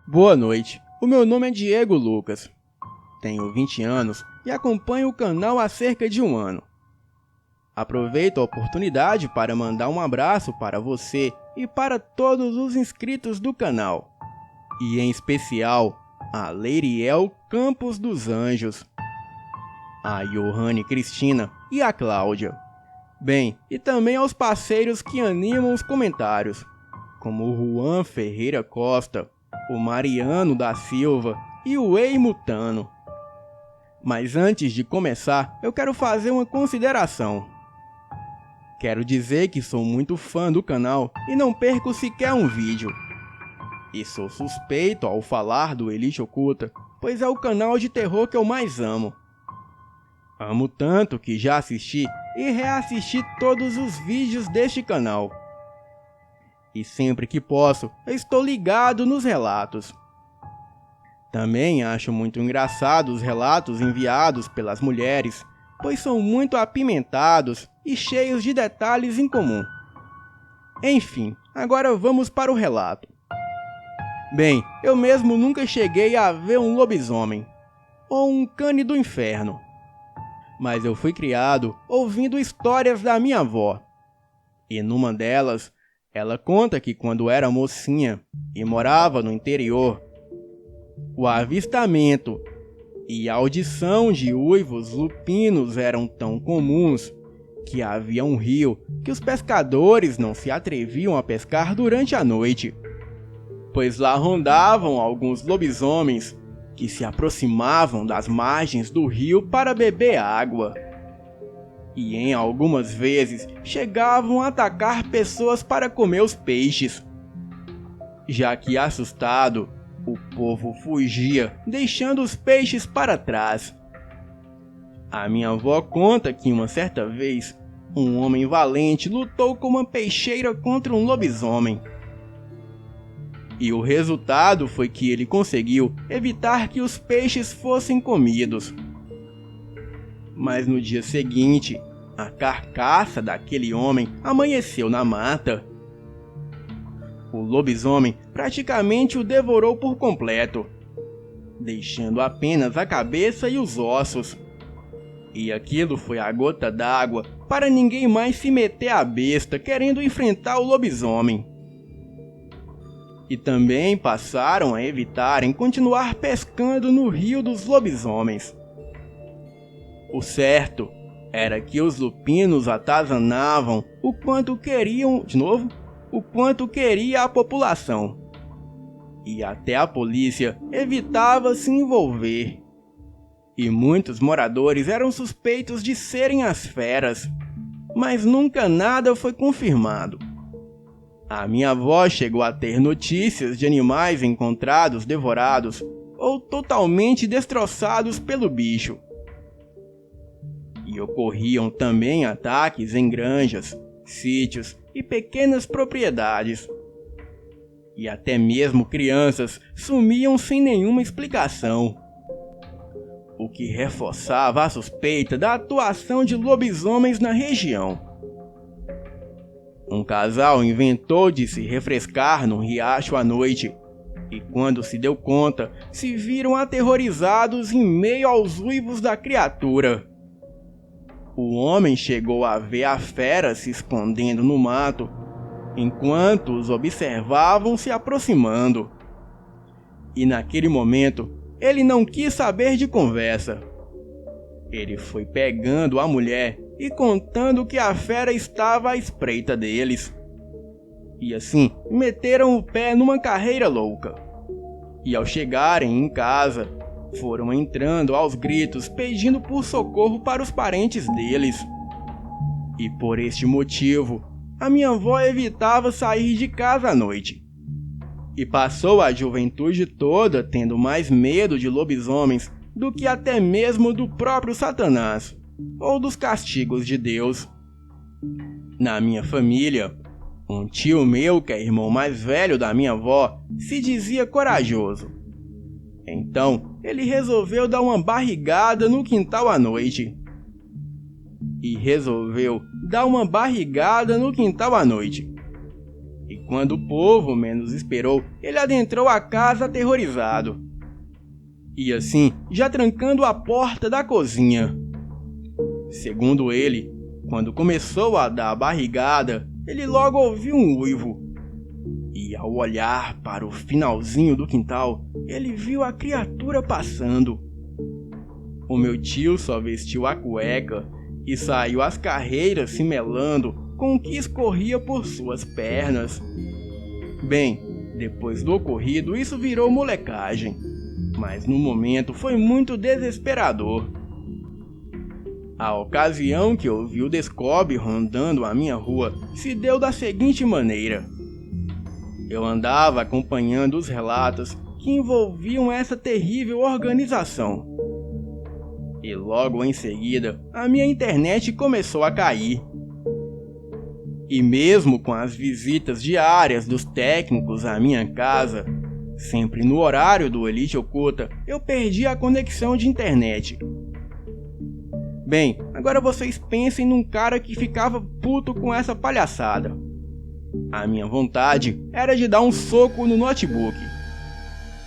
Boa noite, o meu nome é Diego Lucas, tenho 20 anos e acompanho o canal há cerca de um ano. Aproveito a oportunidade para mandar um abraço para você e para todos os inscritos do canal, e em especial a Leiriel Campos dos Anjos, a Johanne Cristina e a Cláudia. Bem, e também aos parceiros que animam os comentários, como o Juan Ferreira Costa, o Mariano da Silva e o Ei Mutano. Mas antes de começar, eu quero fazer uma consideração. Quero dizer que sou muito fã do canal e não perco sequer um vídeo. E sou suspeito ao falar do Elite Oculta, pois é o canal de terror que eu mais amo. Amo tanto que já assisti e reassisti todos os vídeos deste canal. E sempre que posso, eu estou ligado nos relatos. Também acho muito engraçado os relatos enviados pelas mulheres, pois são muito apimentados e cheios de detalhes em comum. Enfim, agora vamos para o relato. Bem, eu mesmo nunca cheguei a ver um lobisomem, ou um cane do inferno. Mas eu fui criado ouvindo histórias da minha avó. E numa delas, ela conta que quando era mocinha e morava no interior, o avistamento e a audição de uivos lupinos eram tão comuns que havia um rio que os pescadores não se atreviam a pescar durante a noite, pois lá rondavam alguns lobisomens que se aproximavam das margens do rio para beber água. E em algumas vezes chegavam a atacar pessoas para comer os peixes. Já que assustado, o povo fugia, deixando os peixes para trás. A minha avó conta que uma certa vez, um homem valente lutou com uma peixeira contra um lobisomem. E o resultado foi que ele conseguiu evitar que os peixes fossem comidos. Mas no dia seguinte, a carcaça daquele homem amanheceu na mata. O lobisomem praticamente o devorou por completo, deixando apenas a cabeça e os ossos. E aquilo foi a gota d'água para ninguém mais se meter à besta querendo enfrentar o lobisomem. E também passaram a evitarem continuar pescando no rio dos lobisomens. O certo era que os lupinos atazanavam o quanto queriam, o quanto queria a população. E até a polícia evitava se envolver. E muitos moradores eram suspeitos de serem as feras, mas nunca nada foi confirmado. A minha avó chegou a ter notícias de animais encontrados devorados ou totalmente destroçados pelo bicho. E ocorriam também ataques em granjas, sítios e pequenas propriedades. E até mesmo crianças sumiam sem nenhuma explicação, o que reforçava a suspeita da atuação de lobisomens na região. Um casal inventou de se refrescar num riacho à noite, e quando se deu conta, se viram aterrorizados em meio aos uivos da criatura. O homem chegou a ver a fera se escondendo no mato, enquanto os observavam se aproximando. E naquele momento, ele não quis saber de conversa. Ele foi pegando a mulher e contando que a fera estava à espreita deles. E assim, meteram o pé numa carreira louca. E ao chegarem em casa, foram entrando aos gritos pedindo por socorro para os parentes deles. E por este motivo, a minha avó evitava sair de casa à noite. E passou a juventude toda tendo mais medo de lobisomens do que até mesmo do próprio Satanás, ou dos castigos de Deus. Na minha família, um tio meu, que é irmão mais velho da minha avó, se dizia corajoso. Então, ele resolveu dar uma barrigada no quintal à noite. E quando o povo menos esperou, ele adentrou a casa aterrorizado. E assim, já trancando a porta da cozinha. Segundo ele, quando começou a dar a barrigada, ele logo ouviu um uivo. E ao olhar para o finalzinho do quintal, ele viu a criatura passando. O meu tio só vestiu a cueca e saiu às carreiras se melando com o que escorria por suas pernas. Bem, depois do ocorrido, isso virou molecagem, mas no momento foi muito desesperador. A ocasião que eu vi o Descobre rondando a minha rua se deu da seguinte maneira. Eu andava acompanhando os relatos que envolviam essa terrível organização. E logo em seguida, a minha internet começou a cair. E mesmo com as visitas diárias dos técnicos à minha casa, sempre no horário do Elite Oculta, eu perdi a conexão de internet. Bem, agora vocês pensem num cara que ficava puto com essa palhaçada. A minha vontade era de dar um soco no notebook.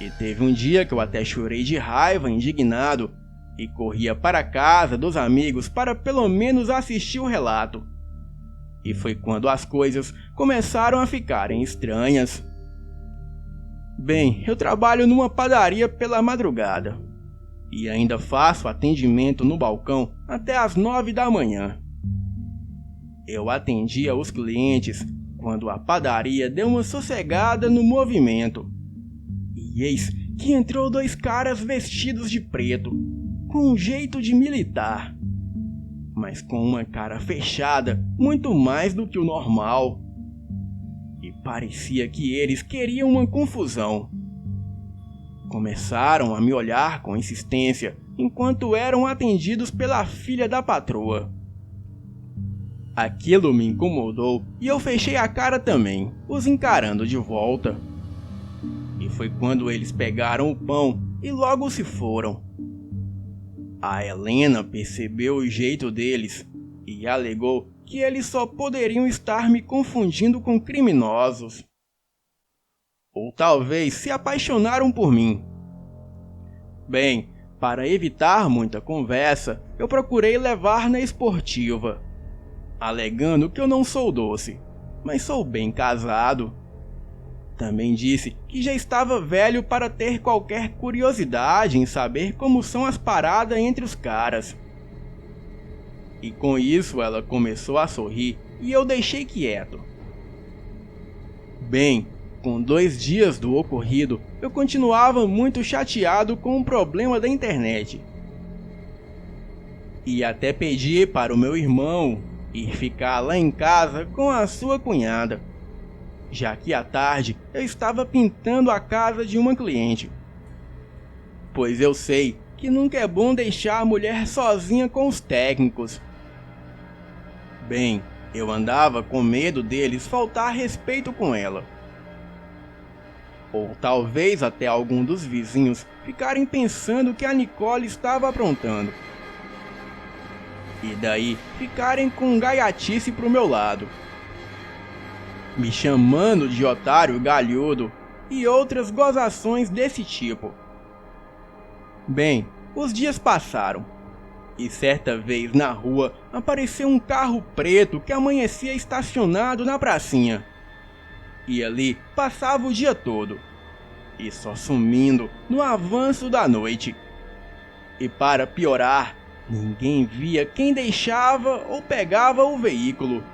E teve um dia que eu até chorei de raiva, indignado, e corria para a casa dos amigos para pelo menos assistir o relato. E foi quando as coisas começaram a ficarem estranhas. Bem, eu trabalho numa padaria pela madrugada. E ainda faço atendimento no balcão até às 9 da manhã. Eu atendia os clientes quando a padaria deu uma sossegada no movimento. E eis que entrou 2 caras vestidos de preto, com um jeito de militar, mas com uma cara fechada muito mais do que o normal. E parecia que eles queriam uma confusão. Começaram a me olhar com insistência enquanto eram atendidos pela filha da patroa. Aquilo me incomodou e eu fechei a cara também, os encarando de volta. E foi quando eles pegaram o pão e logo se foram. A Helena percebeu o jeito deles e alegou que eles só poderiam estar me confundindo com criminosos. Ou talvez se apaixonaram por mim. Bem, para evitar muita conversa, eu procurei levar na esportiva, alegando que eu não sou doce, mas sou bem casado. Também disse que já estava velho para ter qualquer curiosidade em saber como são as paradas entre os caras. E com isso ela começou a sorrir e eu deixei quieto. Bem, com 2 dias do ocorrido, eu continuava muito chateado com o problema da internet. E até pedi para o meu irmão ir ficar lá em casa com a sua cunhada, já que à tarde eu estava pintando a casa de uma cliente. Pois eu sei que nunca é bom deixar a mulher sozinha com os técnicos. Bem, eu andava com medo deles faltar respeito com ela. Ou talvez até algum dos vizinhos ficarem pensando que a Nicole estava aprontando. E daí ficarem com gaiatice pro meu lado, me chamando de otário galhudo e outras gozações desse tipo. Bem, os dias passaram, e certa vez na rua apareceu um carro preto que amanhecia estacionado na pracinha. E ali passava o dia todo, e só sumindo no avanço da noite. E para piorar, ninguém via quem deixava ou pegava o veículo.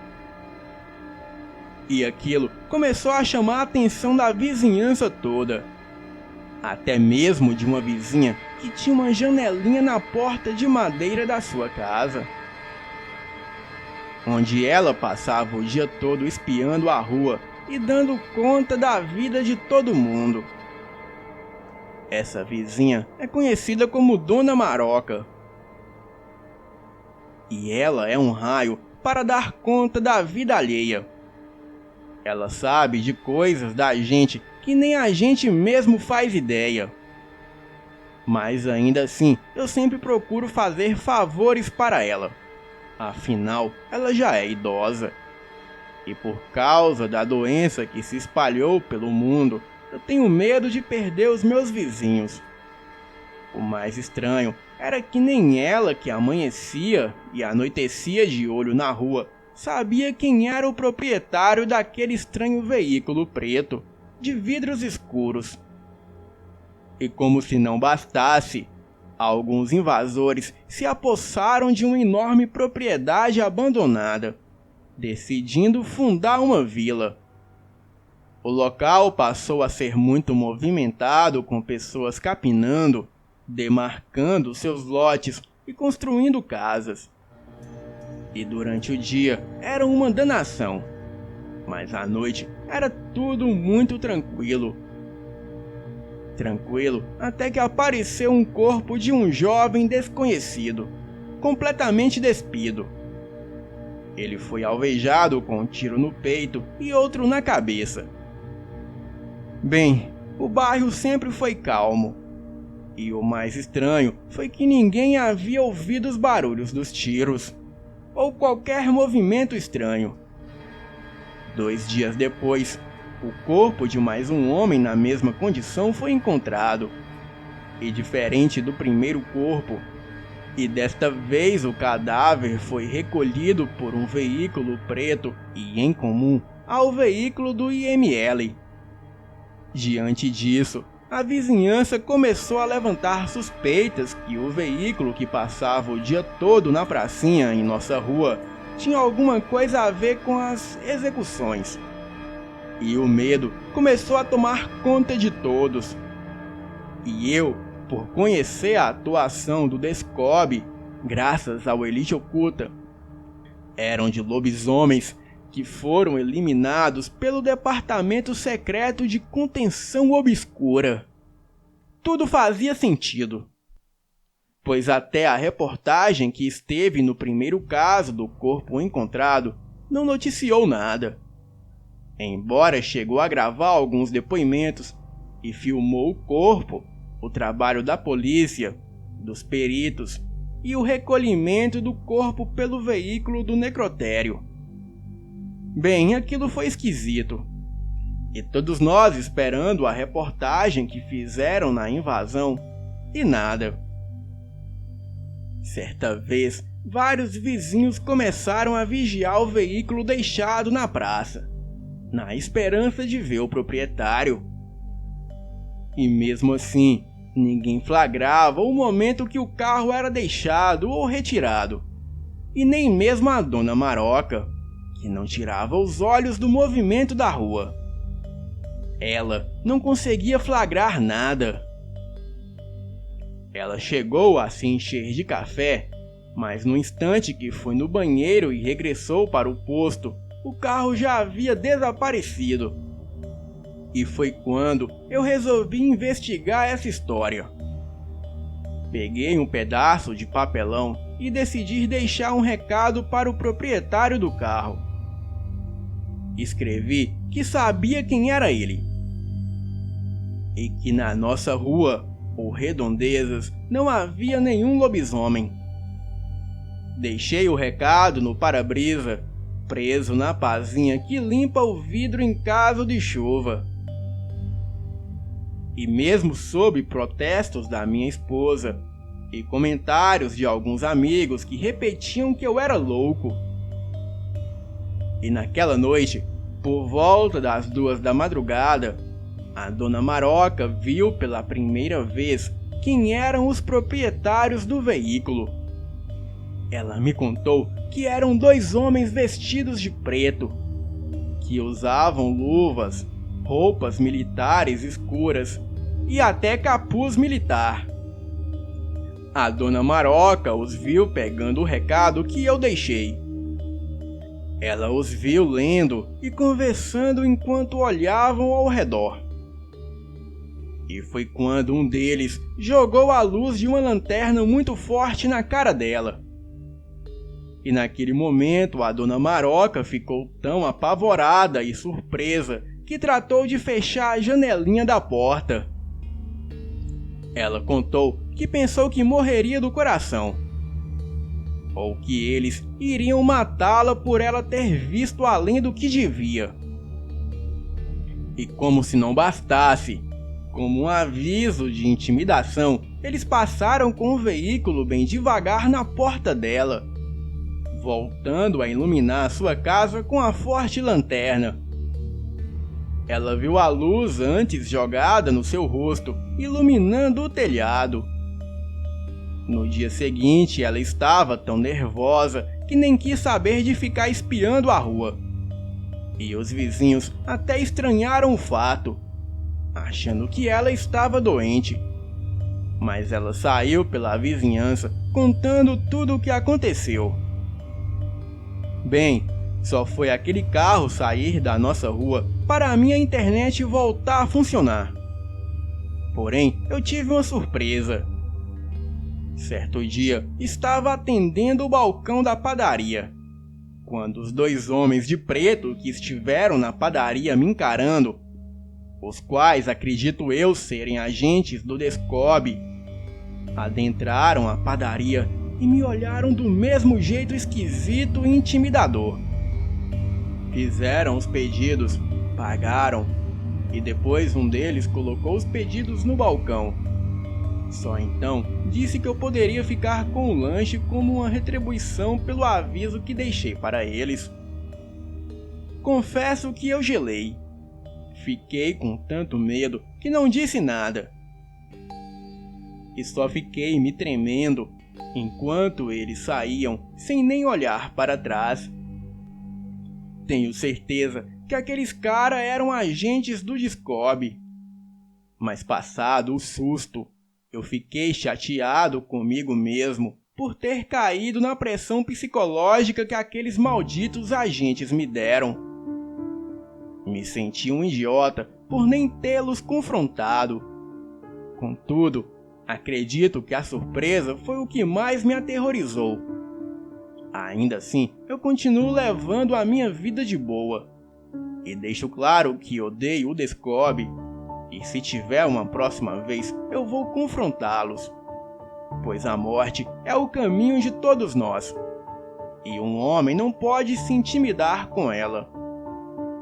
E aquilo começou a chamar a atenção da vizinhança toda. Até mesmo de uma vizinha que tinha uma janelinha na porta de madeira da sua casa, onde ela passava o dia todo espiando a rua e dando conta da vida de todo mundo. Essa vizinha é conhecida como Dona Maroca. E ela é um raio para dar conta da vida alheia. Ela sabe de coisas da gente que nem a gente mesmo faz ideia. Mas ainda assim, eu sempre procuro fazer favores para ela. Afinal, ela já é idosa. E por causa da doença que se espalhou pelo mundo, eu tenho medo de perder os meus vizinhos. O mais estranho era que nem ela, que amanhecia e anoitecia de olho na rua, sabia quem era o proprietário daquele estranho veículo preto, de vidros escuros. E como se não bastasse, alguns invasores se apossaram de uma enorme propriedade abandonada, decidindo fundar uma vila. O local passou a ser muito movimentado, com pessoas capinando, demarcando seus lotes e construindo casas. E durante o dia era uma danação, mas à noite era tudo muito tranquilo. Tranquilo até que apareceu um corpo de um jovem desconhecido, completamente despido. Ele foi alvejado com um tiro no peito e outro na cabeça. Bem, o bairro sempre foi calmo. E o mais estranho foi que ninguém havia ouvido os barulhos dos tiros, ou qualquer movimento estranho. 2 dias depois, o corpo de mais um homem na mesma condição foi encontrado. E diferente do primeiro corpo, e desta vez o cadáver foi recolhido por um veículo preto e em comum ao veículo do IML. Diante disso, a vizinhança começou a levantar suspeitas que o veículo que passava o dia todo na pracinha em nossa rua tinha alguma coisa a ver com as execuções. E o medo começou a tomar conta de todos. E eu, por conhecer a atuação do Descob, graças ao Elite Oculta, eram de lobisomens que foram eliminados pelo Departamento Secreto de Contenção Obscura. Tudo fazia sentido, pois até a reportagem que esteve no primeiro caso do corpo encontrado não noticiou nada. Embora chegou a gravar alguns depoimentos e filmou o corpo, o trabalho da polícia, dos peritos e o recolhimento do corpo pelo veículo do necrotério. Bem, aquilo foi esquisito. E todos nós esperando a reportagem que fizeram na invasão, e nada. Certa vez, vários vizinhos começaram a vigiar o veículo deixado na praça, na esperança de ver o proprietário. E mesmo assim, ninguém flagrava o momento que o carro era deixado ou retirado, e nem mesmo a dona Maroca, que não tirava os olhos do movimento da rua. Ela não conseguia flagrar nada. Ela chegou a se encher de café, mas no instante que foi no banheiro e regressou para o posto, o carro já havia desaparecido. E foi quando eu resolvi investigar essa história. Peguei um pedaço de papelão e decidi deixar um recado para o proprietário do carro. Escrevi que sabia quem era ele, e que na nossa rua, ou redondezas, não havia nenhum lobisomem. Deixei o recado no para-brisa, preso na pazinha que limpa o vidro em caso de chuva. E mesmo sob protestos da minha esposa e comentários de alguns amigos que repetiam que eu era louco. E naquela noite, por volta das 2 da madrugada, a dona Maroca viu pela primeira vez quem eram os proprietários do veículo. Ela me contou que eram 2 homens vestidos de preto, que usavam luvas, roupas militares escuras e até capuz militar. A dona Maroca os viu pegando o recado que eu deixei. Ela os viu lendo e conversando enquanto olhavam ao redor. E foi quando um deles jogou a luz de uma lanterna muito forte na cara dela. E naquele momento a dona Maroca ficou tão apavorada e surpresa que tratou de fechar a janelinha da porta. Ela contou que pensou que morreria do coração. ou que eles iriam matá-la por ela ter visto além do que devia. E como se não bastasse, como um aviso de intimidação, eles passaram com o veículo bem devagar na porta dela, voltando a iluminar sua casa com a forte lanterna. Ela viu a luz antes jogada no seu rosto, iluminando o telhado. No dia seguinte, ela estava tão nervosa que nem quis saber de ficar espiando a rua. E os vizinhos até estranharam o fato, achando que ela estava doente. Mas ela saiu pela vizinhança contando tudo o que aconteceu. Bem, só foi aquele carro sair da nossa rua para a minha internet voltar a funcionar. Porém, eu tive uma surpresa. Certo dia, estava atendendo o balcão da padaria, quando os dois homens de preto que estiveram na padaria me encarando, os quais acredito eu serem agentes do Descob, adentraram a padaria e me olharam do mesmo jeito esquisito e intimidador. Fizeram os pedidos, pagaram, e depois um deles colocou os pedidos no balcão. Só então disse que eu poderia ficar com o lanche como uma retribuição pelo aviso que deixei para eles. Confesso que eu gelei. Fiquei com tanto medo que não disse nada. E só fiquei me tremendo enquanto eles saíam sem nem olhar para trás. Tenho certeza que aqueles caras eram agentes do Descob. Mas passado o susto, eu fiquei chateado comigo mesmo por ter caído na pressão psicológica que aqueles malditos agentes me deram. Me senti um idiota por nem tê-los confrontado. Contudo, acredito que a surpresa foi o que mais me aterrorizou. Ainda assim, eu continuo levando a minha vida de boa. E deixo claro que odeio o Descob. E se tiver uma próxima vez, eu vou confrontá-los. Pois a morte é o caminho de todos nós. E um homem não pode se intimidar com ela.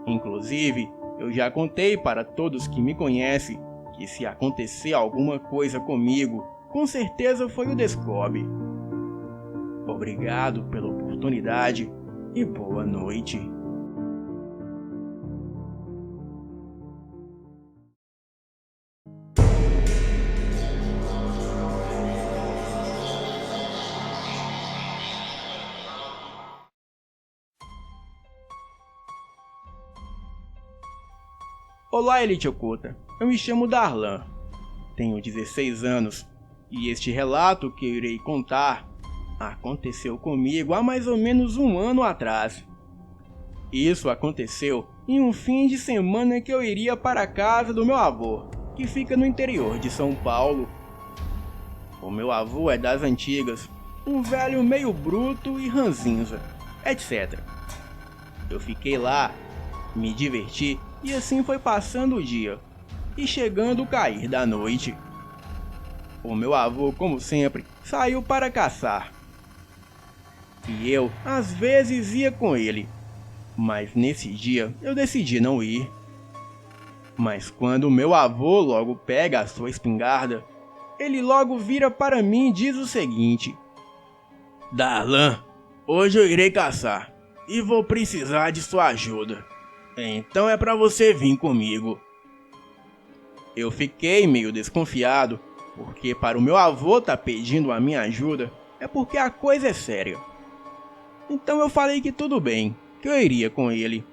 Inclusive, eu já contei para todos que me conhecem que se acontecer alguma coisa comigo, com certeza foi o Descob. Obrigado pela oportunidade e boa noite. Olá, Elite Oculta. Eu me chamo Darlan. Tenho 16 anos e este relato que eu irei contar aconteceu comigo há mais ou menos um ano atrás. Isso aconteceu em um fim de semana que eu iria para a casa do meu avô, que fica no interior de São Paulo. O meu avô é das antigas, um velho meio bruto e ranzinza, etc. Eu fiquei lá, me diverti e assim foi passando o dia, e chegando o cair da noite. O meu avô, como sempre, saiu para caçar. E eu, às vezes, ia com ele. Mas nesse dia, eu decidi não ir. Mas quando o meu avô logo pega a sua espingarda, ele logo vira para mim e diz o seguinte: Darlan, hoje eu irei caçar, e vou precisar de sua ajuda. Então é pra você vir comigo. Eu fiquei meio desconfiado, porque para o meu avô tá pedindo a minha ajuda, é porque a coisa é séria. Então eu falei que tudo bem, que eu iria com ele.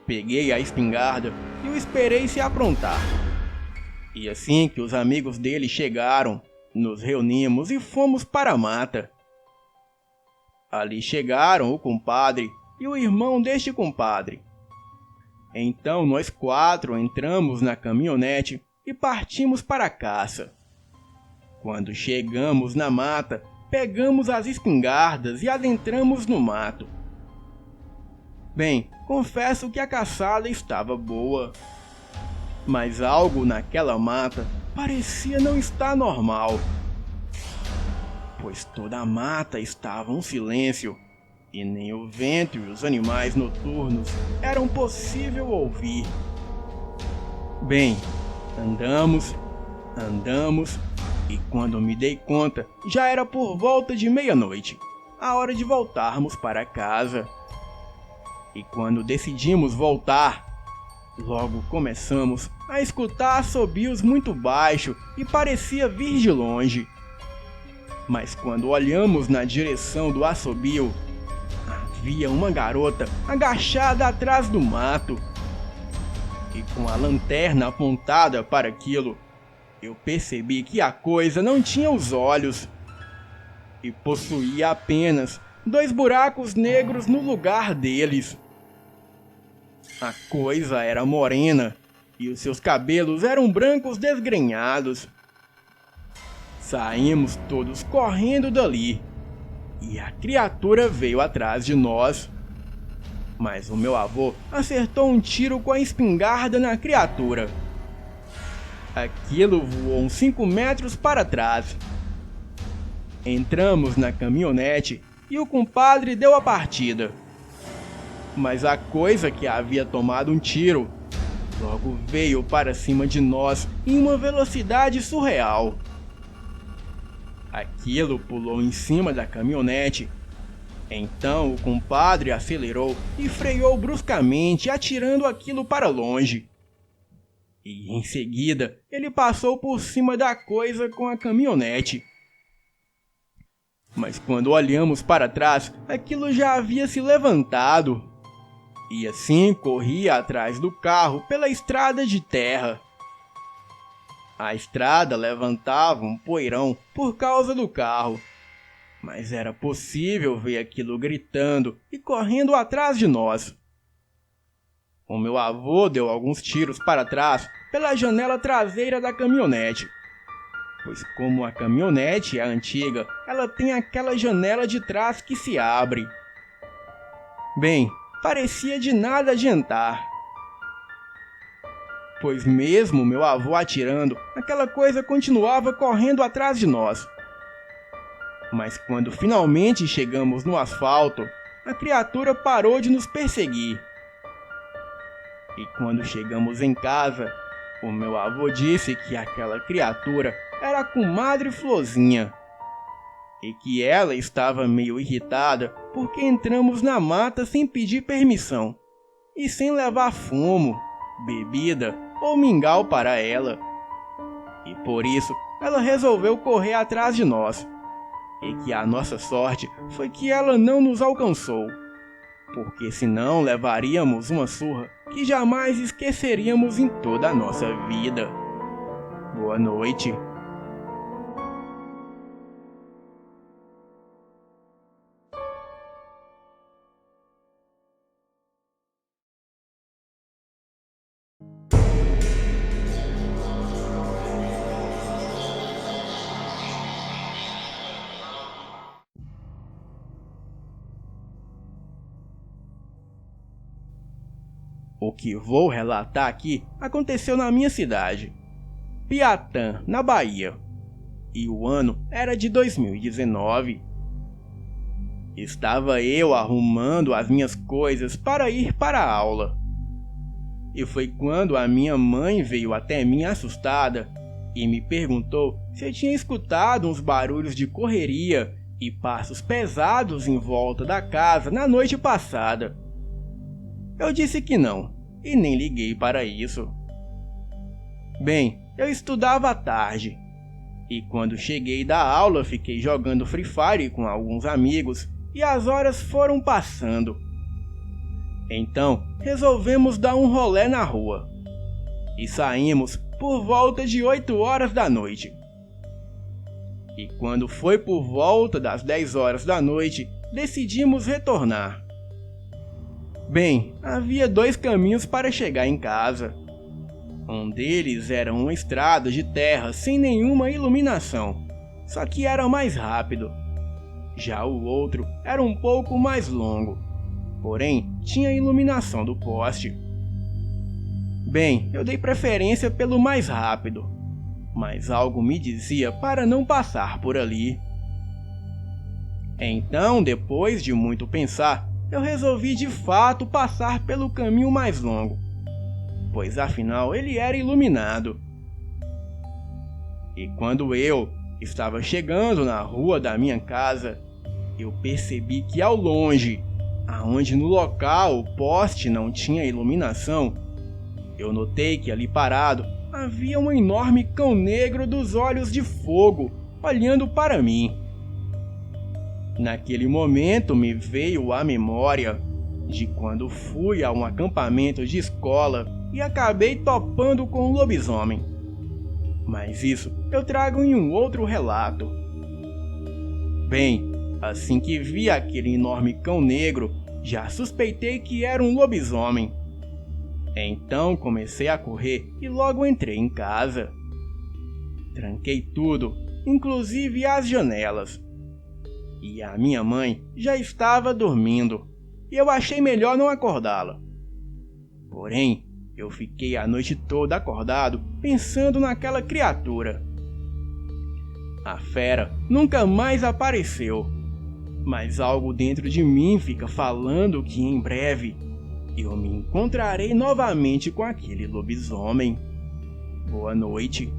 Peguei a espingarda e o esperei se aprontar. E assim que os amigos dele chegaram, nos reunimos e fomos para a mata. Ali chegaram o compadre e o irmão deste compadre. Então nós quatro entramos na caminhonete e partimos para a caça. Quando chegamos na mata, pegamos as espingardas e adentramos no mato. Bem, confesso que a caçada estava boa, mas algo naquela mata parecia não estar normal. pois toda a mata estava um silêncio, e nem o vento e os animais noturnos eram possível ouvir. Bem, andamos, e quando me dei conta, já era por volta de meia-noite, a hora de voltarmos para casa. E quando decidimos voltar, logo começamos a escutar assobios muito baixo e parecia vir de longe. Mas quando olhamos na direção do assobio, havia uma garota agachada atrás do mato. E com a lanterna apontada para aquilo, eu percebi que a coisa não tinha os olhos e possuía apenas 2 buracos negros no lugar deles. A coisa era morena e os seus cabelos eram brancos desgrenhados. Saímos todos correndo dali e a criatura veio atrás de nós. Mas o meu avô acertou um tiro com a espingarda na criatura. Aquilo voou uns 5 metros para trás. Entramos na caminhonete e o compadre deu a partida. Mas a coisa que havia tomado um tiro logo veio para cima de nós em uma velocidade surreal. Aquilo pulou em cima da caminhonete. Então o compadre acelerou e freou bruscamente, atirando aquilo para longe. E em seguida ele passou por cima da coisa com a caminhonete. Mas quando olhamos para trás, aquilo já havia se levantado. E assim corria atrás do carro pela estrada de terra. A estrada levantava um poeirão por causa do carro, mas era possível ver aquilo gritando e correndo atrás de nós. O meu avô deu alguns tiros para trás pela janela traseira da caminhonete, pois como a caminhonete é antiga, ela tem aquela janela de trás que se abre. Bem, parecia de nada adiantar, pois mesmo meu avô atirando, aquela coisa continuava correndo atrás de nós. Mas quando finalmente chegamos no asfalto, a criatura parou de nos perseguir. E quando chegamos em casa, o meu avô disse que aquela criatura era a comadre Florzinha, e que ela estava meio irritada porque entramos na mata sem pedir permissão, e sem levar fumo, bebida ou mingau para ela. E por isso ela resolveu correr atrás de nós. E que a nossa sorte foi que ela não nos alcançou, porque senão levaríamos uma surra que jamais esqueceríamos em toda a nossa vida. Boa noite. O que vou relatar aqui aconteceu na minha cidade, Piatã, na Bahia, e o ano era de 2019. Estava eu arrumando as minhas coisas para ir para a aula. E foi quando a minha mãe veio até mim assustada e me perguntou se eu tinha escutado uns barulhos de correria e passos pesados em volta da casa na noite passada. Eu disse que não, e nem liguei para isso. Bem, eu estudava à tarde, e quando cheguei da aula fiquei jogando Free Fire com alguns amigos, e as horas foram passando. Então, resolvemos dar um rolê na rua, e saímos por volta de 8 horas da noite. E quando foi por volta das 10 horas da noite, decidimos retornar. Bem, havia 2 caminhos para chegar em casa. Um deles era uma estrada de terra sem nenhuma iluminação, só que era mais rápido. Já o outro era um pouco mais longo, porém tinha iluminação do poste. Bem, eu dei preferência pelo mais rápido, mas algo me dizia para não passar por ali. Então, depois de muito pensar, eu resolvi de fato passar pelo caminho mais longo, pois afinal ele era iluminado. E quando eu estava chegando na rua da minha casa, eu percebi que ao longe, aonde no local o poste não tinha iluminação, eu notei que ali parado havia um enorme cão negro dos olhos de fogo, olhando para mim. Naquele momento me veio à memória de quando fui a um acampamento de escola e acabei topando com um lobisomem. Mas isso eu trago em um outro relato. Bem, assim que vi aquele enorme cão negro, já suspeitei que era um lobisomem. Então comecei a correr e logo entrei em casa. Tranquei tudo, inclusive as janelas. E a minha mãe já estava dormindo, e eu achei melhor não acordá-la. Porém, eu fiquei a noite toda acordado pensando naquela criatura. A fera nunca mais apareceu, mas algo dentro de mim fica falando que em breve eu me encontrarei novamente com aquele lobisomem. Boa noite.